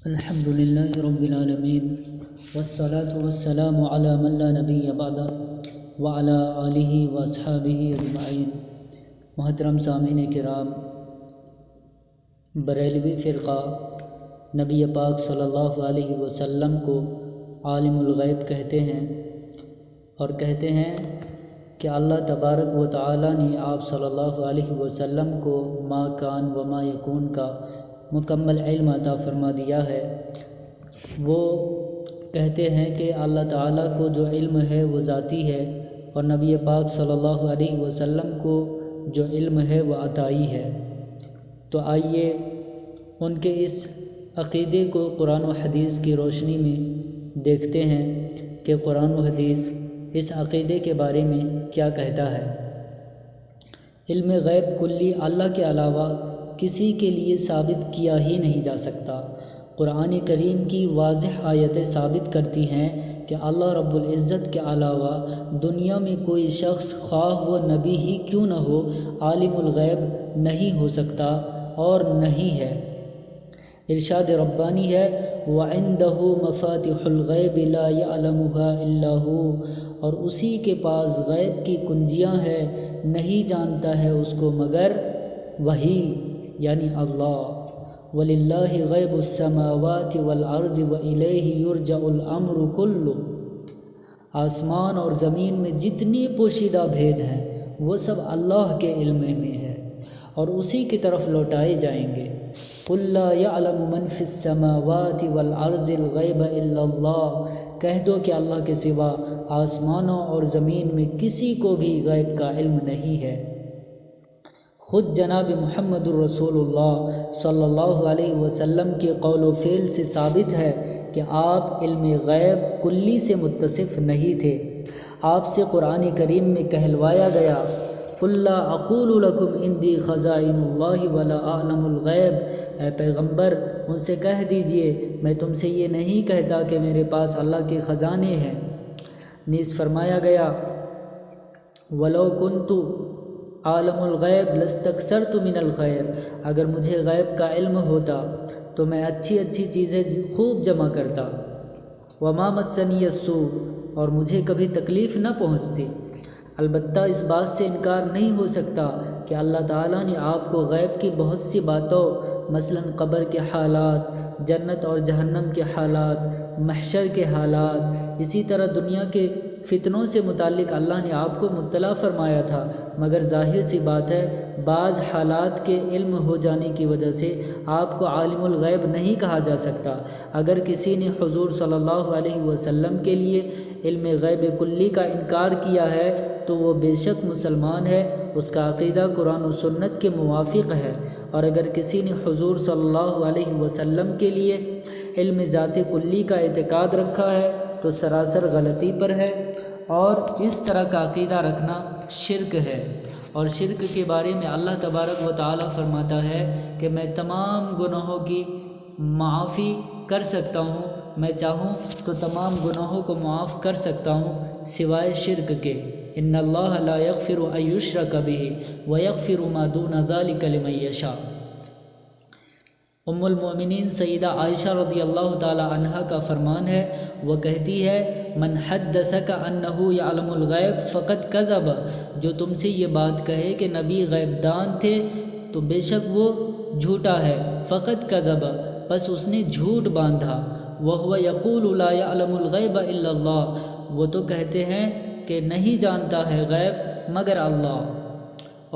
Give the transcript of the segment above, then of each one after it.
الحمد للہ رب العالمین والصلاة والسلام علی من لا نبی بعدہ وعلی آلہ واصحابہ اجمعین۔ محترم سامعین کرام، بریلوی فرقہ نبی پاک صلی اللہ علیہ وسلم کو عالم الغیب کہتے ہیں اور کہتے ہیں کہ اللہ تبارک و تعالی نے آپ صلی اللہ علیہ وسلم کو ما کان و ما یکون کا مکمل علم عطا فرما دیا ہے۔ وہ کہتے ہیں کہ اللہ تعالیٰ کو جو علم ہے وہ ذاتی ہے اور نبی پاک صلی اللہ علیہ وسلم کو جو علم ہے وہ عطائی ہے۔ تو آئیے ان کے اس عقیدے کو قرآن و حدیث کی روشنی میں دیکھتے ہیں کہ قرآن و حدیث اس عقیدے کے بارے میں کیا کہتا ہے۔ علم غیب کلی اللہ کے علاوہ کسی کے لیے ثابت کیا ہی نہیں جا سکتا۔ قرآن کریم کی واضح آیتیں ثابت کرتی ہیں کہ اللہ رب العزت کے علاوہ دنیا میں کوئی شخص خواہ وہ نبی ہی کیوں نہ ہو عالم الغیب نہیں ہو سکتا اور نہیں ہے۔ ارشاد ربانی ہے وَعِندَهُ مَفَاتِحُ الْغَيْبِ لَا يَعْلَمُهَا إِلَّا هُوَ، اور اسی کے پاس غیب کی کنجیاں ہیں، نہیں جانتا ہے اس کو مگر وہی یعنی اللہ۔ وَلِلَّهِ غَيْبُ السَّمَاوَاتِ وَالْأَرْضِ وَإِلَيْهِ يُرْجَعُ الْأَمْرُ كُلُّهُ، آسمان اور زمین میں جتنے پوشیدہ بھید ہیں وہ سب اللہ کے علم میں ہے اور اسی کی طرف لوٹائے جائیں گے۔ قُلْ لَا يَعْلَمُ مَنْ فِي السَّمَاوَاتِ وَالْأَرْضِ الْغَيْبَ إِلَّا اللَّهُ، کہہ دو کہ اللہ کے سوا آسمانوں اور زمین میں کسی کو بھی غیب کا علم نہیں ہے۔ خود جناب محمد الرسول اللہ صلی اللہ علیہ وسلم کے قول و فعل سے ثابت ہے کہ آپ علم غیب کلی سے متصف نہیں تھے۔ آپ سے قرآن کریم میں کہلوایا گیا قُلْ لَا أَقُولُ لَكُمْ عِنْدِي خَزَائِنُ اللَّهِ وَلَا أَعْلَمُ الْغَيْبَ، اے پیغمبر ان سے کہہ دیجئے میں تم سے یہ نہیں کہتا کہ میرے پاس اللہ کے خزانے ہیں۔ نیز فرمایا گیا وَلَوْ كُنْتُ عالم الغیب لَاسْتَكْثَرْتُ مِنَ الْخَيْرِ، اگر مجھے غیب کا علم ہوتا تو میں اچھی اچھی چیزیں خوب جمع کرتا۔ وَمَا مَسَّنِيَ السُّوءُ، اور مجھے کبھی تکلیف نہ پہنچتی۔ البتہ اس بات سے انکار نہیں ہو سکتا کہ اللہ تعالیٰ نے آپ کو غیب کی بہت سی باتوں مثلا قبر کے حالات، جنت اور جہنم کے حالات، محشر کے حالات، اسی طرح دنیا کے فتنوں سے متعلق اللہ نے آپ کو مطلع فرمایا تھا، مگر ظاہر سی بات ہے بعض حالات کے علم ہو جانے کی وجہ سے آپ کو عالم الغیب نہیں کہا جا سکتا۔ اگر کسی نے حضور صلی اللہ علیہ وسلم کے لیے علم غیب کلی کا انکار کیا ہے تو وہ بے شک مسلمان ہے، اس کا عقیدہ قرآن و سنت کے موافق ہے، اور اگر کسی نے حضور صلی اللہ علیہ وسلم کے لیے علم ذات کلی کا اعتقاد رکھا ہے تو سراسر غلطی پر ہے، اور اس طرح کا عقیدہ رکھنا شرک ہے۔ اور شرک کے بارے میں اللہ تبارک و تعالی فرماتا ہے کہ میں تمام گناہوں کی معافی کر سکتا ہوں، میں چاہوں تو تمام گناہوں کو معاف کر سکتا ہوں سوائے شرک کے۔ ان اللہ لا یغفر ان یشرک بہ ویغفر ما دون ذلک لمن یشاء۔ ام المؤمنین سیدہ عائشہ رضی اللہ تعالی عنہا کا فرمان ہے، وہ کہتی ہے من حدثک انہ یعلم الغیب فقد کذب، جو تم سے یہ بات کہے کہ نبی غیب دان تھے تو بے شک وہ جھوٹا ہے۔ فقد کذب، پس اس نے جھوٹ باندھا۔ وہو یقول لا یعلم الغیب الا اللہ، وہ تو کہتے ہیں کہ نہیں جانتا ہے غیب مگر اللہ۔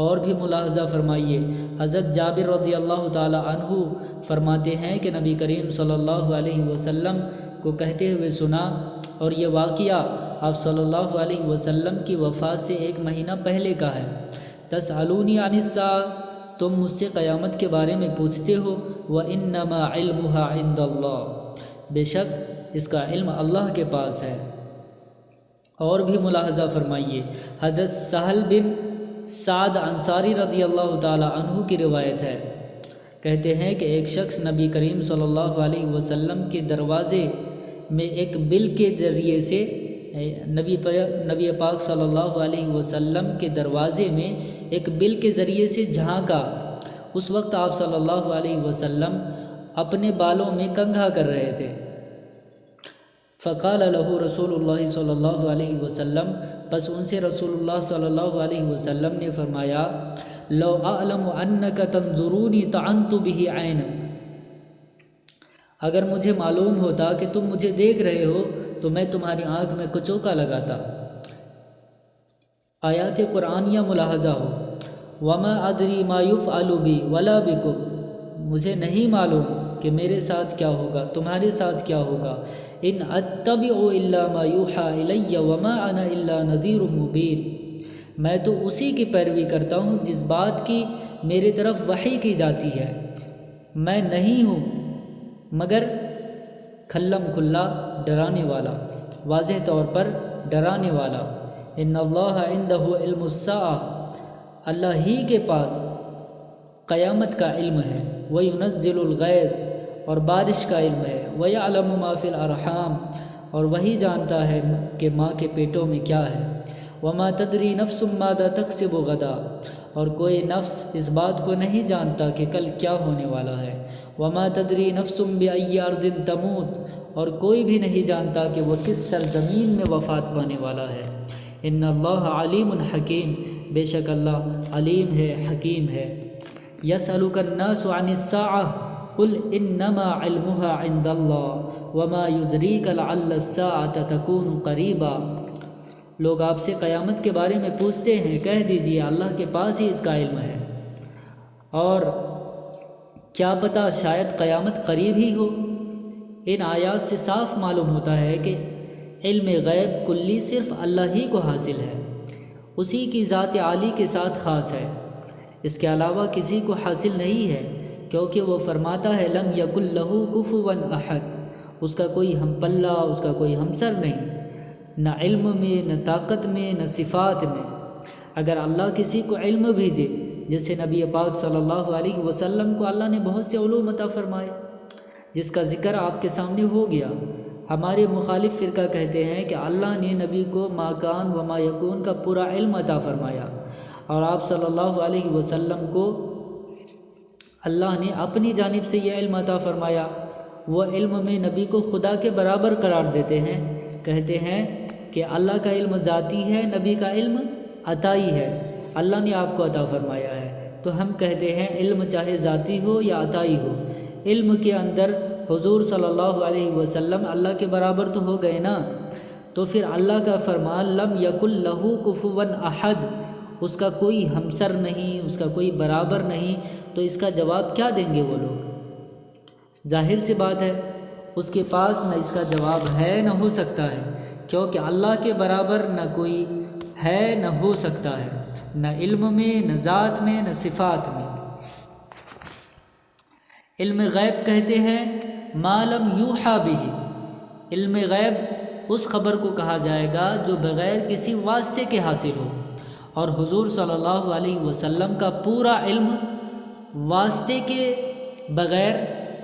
اور بھی ملاحظہ فرمائیے، حضرت جابر رضی اللہ تعالی عنہ فرماتے ہیں کہ نبی کریم صلی اللہ علیہ وسلم کو کہتے ہوئے سنا، اور یہ واقعہ آپ صلی اللہ علیہ وسلم کی وفات سے 1 مہینہ پہلے کا ہے۔ تسألونی عن الساعۃ، تم مجھ سے قیامت کے بارے میں پوچھتے ہو، وَإِنَّمَا عِلْمُهَا عِندَ اللَّهِ، بے شک اس کا علم اللہ کے پاس ہے۔ اور بھی ملاحظہ فرمائیے، حضرت سہل بن سعد انصاری رضی اللہ تعالی عنہ کی روایت ہے، کہتے ہیں کہ ایک شخص نبی کریم صلی اللہ علیہ وسلم کے دروازے میں ایک بل کے ذریعے سے نبی پاک صلی اللہ علیہ وسلم کے دروازے میں ایک بل کے ذریعے سے جھانکا۔ اس وقت آپ صلی اللہ علیہ وسلم اپنے بالوں میں کنگھا کر رہے تھے۔ فقال له رسول اللہ صلی اللہ علیہ وسلم، بس ان سے رسول اللہ صلی اللہ علیہ وسلم نے فرمایا، لو اعلم انک تنظرونی طعنت به عینک، اگر مجھے معلوم ہوتا کہ تم مجھے دیکھ رہے ہو تو میں تمہاری آنکھ میں کچوکا لگاتا۔ آیات قرآنیہ ملاحظہ ہو، وما ادری ما یفعل بی ولا بکم، مجھے نہیں معلوم کہ میرے ساتھ کیا ہوگا، تمہارے ساتھ کیا ہوگا۔ ان اتبع الا ما یوحی الی وما انا الا نذیر مبین، میں تو اسی کی پیروی کرتا ہوں جس بات کی میری طرف وحی کی جاتی ہے، میں نہیں ہوں مگر کھلم کھلا ڈرانے والا، واضح طور پر ڈرانے والا۔ ان اللہ عندہ علم الساعہ، اللہ ہی کے پاس قیامت کا علم ہے، وینزل الغیث، اور بارش کا علم ہے، ویعلم ما فی الارحام، اور وہی جانتا ہے کہ ماں کے پیٹوں میں کیا ہے، وما تدری نفس ماذا تکسب غدا، اور کوئی نفس اس بات کو نہیں جانتا کہ کل کیا ہونے والا ہے، وما تدری نفس بأی ارض تموت، اور کوئی بھی نہیں جانتا کہ وہ کس سرزمین میں وفات پانے والا ہے۔ ان اللہ علیم حکیم، بے شک اللہ علیم ہے، حکیم ہے۔ یسألک الناس عن الساعة قل انما علمها عند اللہ وما يدریک لعل الساعة تکون قریبا، لوگ آپ سے قیامت کے بارے میں پوچھتے ہیں، کہہ دیجئے اللہ کے پاس ہی اس کا علم ہے، اور کیا پتہ شاید قیامت قریب ہی ہو۔ ان آیات سے صاف معلوم ہوتا ہے کہ علم غیب کلی صرف اللہ ہی کو حاصل ہے، اسی کی ذات عالی کے ساتھ خاص ہے، اس کے علاوہ کسی کو حاصل نہیں ہے، کیونکہ وہ فرماتا ہے لم یکن لہ کفوا احد، اس کا کوئی ہم پلہ، اس کا کوئی ہمسر نہیں، نہ علم میں، نہ طاقت میں، نہ صفات میں۔ اگر اللہ کسی کو علم بھی دے، جیسے نبی پاک صلی اللہ علیہ وسلم کو اللہ نے بہت سے علوم عطا فرمائے، جس کا ذکر آپ کے سامنے ہو گیا۔ ہمارے مخالف فرقہ کہتے ہیں کہ اللہ نے نبی کو ما کان و ما یکون کا پورا علم عطا فرمایا، اور آپ صلی اللہ علیہ وسلم کو اللہ نے اپنی جانب سے یہ علم عطا فرمایا۔ وہ علم میں نبی کو خدا کے برابر قرار دیتے ہیں، کہتے ہیں کہ اللہ کا علم ذاتی ہے، نبی کا علم عطائی ہے، اللہ نے آپ کو عطا فرمایا ہے۔ تو ہم کہتے ہیں علم چاہے ذاتی ہو یا عطائی ہو، علم کے اندر حضور صلی اللہ علیہ وسلم اللہ کے برابر تو ہو گئے نا، تو پھر اللہ کا فرمان لم یکن لہ کفوا احد، اس کا کوئی ہمسر نہیں، اس کا کوئی برابر نہیں، تو اس کا جواب کیا دیں گے وہ لوگ؟ ظاہر سی بات ہے اس کے پاس نہ اس کا جواب ہے نہ ہو سکتا ہے، کیونکہ اللہ کے برابر نہ کوئی ہے نہ ہو سکتا ہے، نہ علم میں، نہ ذات میں، نہ صفات میں۔ علم غیب کہتے ہیں ما لم یوحى به، علم غیب اس خبر کو کہا جائے گا جو بغیر کسی واسطے کے حاصل ہو، اور حضور صلی اللہ علیہ وسلم کا پورا علم واسطے کے بغیر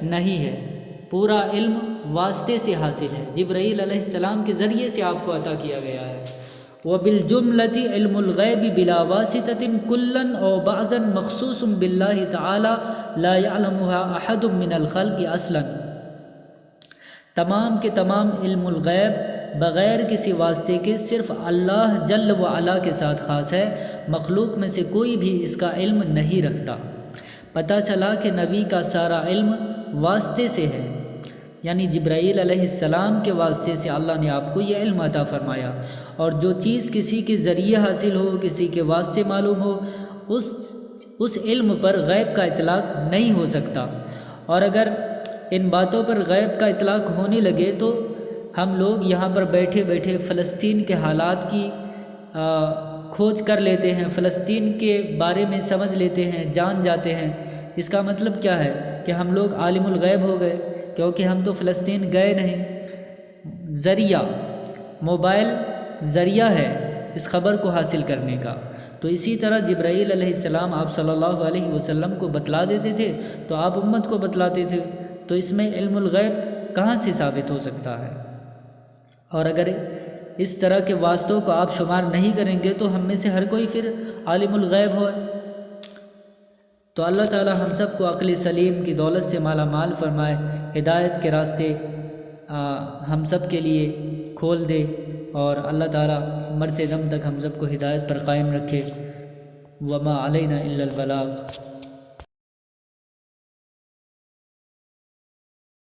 نہیں ہے، پورا علم واسطے سے حاصل ہے، جبرائیل علیہ السلام کے ذریعے سے آپ کو عطا کیا گیا ہے۔ وَبِالْجُمْلَةِ علم الغیب بلا واسطة کلاً او بعضاً مخصوص باللہ تعالی لا يعلمها احد من الخلق اصلاً، تمام کے تمام علم الغیب بغیر کسی واسطے کے صرف اللہ جل و علا کے ساتھ خاص ہے، مخلوق میں سے کوئی بھی اس کا علم نہیں رکھتا۔ پتہ چلا کہ نبی کا سارا علم واسطے سے ہے، یعنی جبرائیل علیہ السلام کے واسطے سے اللہ نے آپ کو یہ علم عطا فرمایا، اور جو چیز کسی کے ذریعے حاصل ہو، کسی کے واسطے معلوم ہو، اس علم پر غیب کا اطلاق نہیں ہو سکتا۔ اور اگر ان باتوں پر غیب کا اطلاق ہونے لگے تو ہم لوگ یہاں پر بیٹھے بیٹھے فلسطین کے حالات کی کھوج کر لیتے ہیں، فلسطین کے بارے میں سمجھ لیتے ہیں، جان جاتے ہیں۔ اس کا مطلب کیا ہے کہ ہم لوگ عالم الغیب ہو گئے، کیونکہ ہم تو فلسطین گئے نہیں۔ ذریعہ موبائل ذریعہ ہے اس خبر کو حاصل کرنے کا، تو اسی طرح جبرائیل علیہ السلام آپ صلی اللہ علیہ وسلم کو بتلا دیتے تھے تو آپ امت کو بتلاتے تھے، تو اس میں علم الغیب کہاں سے ثابت ہو سکتا ہے؟ اور اگر اس طرح کے واسطوں کو آپ شمار نہیں کریں گے تو ہم میں سے ہر کوئی پھر عالم الغیب ہو۔ تو اللہ تعالی ہم سب کو عقل سلیم کی دولت سے مالا مال فرمائے، ہدایت کے راستے ہم سب کے لیے کھول دے، اور اللہ تعالی مرتے دم تک ہم سب کو ہدایت پر قائم رکھے۔ وما علینا الا البلاغ۔